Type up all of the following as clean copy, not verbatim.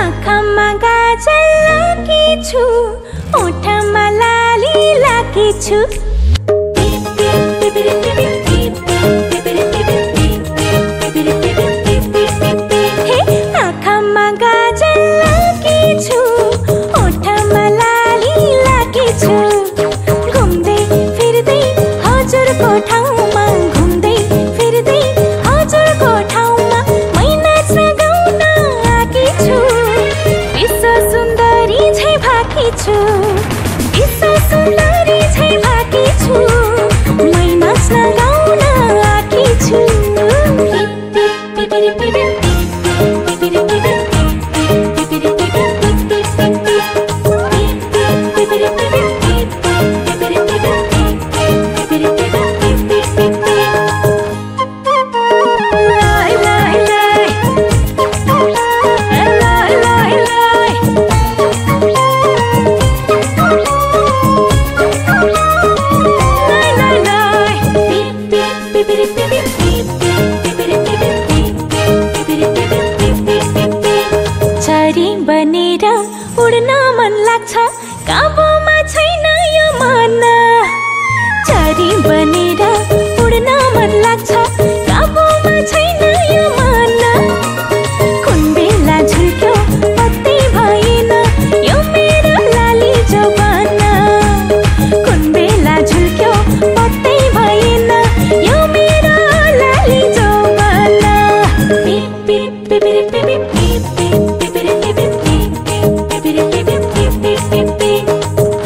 आँखामा गाजल लाकेछु, ओठमा लाली लाकेछु। आँखामा गाजल लाकेछु, ओठमा लाली लाकेछु। घुम्दै फिर्दै हजुरको ठाउँमा, घुम्दै फिर्दै हजुरको ठाउँमा मै नाच्न गाउन आएकी छु। विश्व सुन्दरी झै भाकी छु, विश्व सुन्दरी झै भाकी छु। मै नाच्न गाउन आएकी छु। चरी बनेर उड्न मन लाग्छ, काबुमा छैन यो मन। चरी बनेर उड्न मन लाग्छ, काबुमा छैन यो मन। कुन बेला झुल्क्यो पत्तै भएन यो मेरो लाली जवान। कुन बेला झुल्क्यो पत्तै भएन यो मेरो लाली जवान।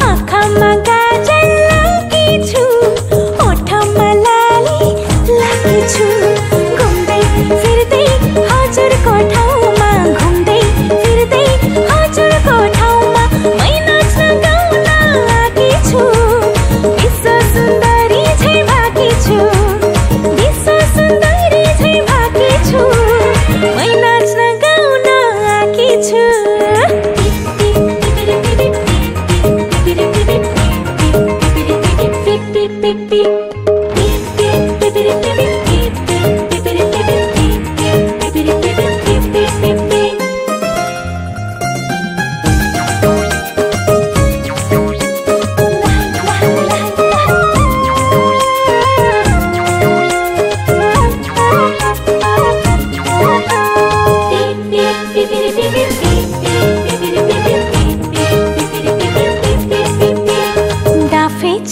आँखामा गाजल लाकेछु, ओठमा लाली लाकेछु। घुम्दै फिर्दै हजुरको ठाउँमा, घुम्दै फिर्दै हजुरको ठाउँमा मै नाच्न गाउन आएकी छु। विश्व सुन्दरी झै भाकी छु, विश्व सुन्दरी झै भाकी छु। मै नाच्न गाउन आएकी छु।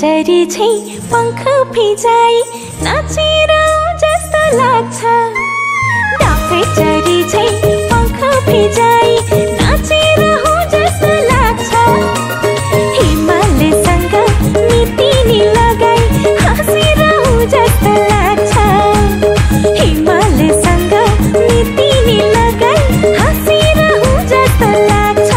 चरी झै पंख फिजाई नाचिरहँ जस्तो लाग्छ। डाफे चरी झै पंख फिजाई नाचिरहँ जस्तो लाग्छ। हिमालसँग मितिनी लगाई हाँसिरहँ जस्तो लाग्छ। हिमालसँग मितिनी लगाई हाँसिरहँ जस्तो लाग्छ।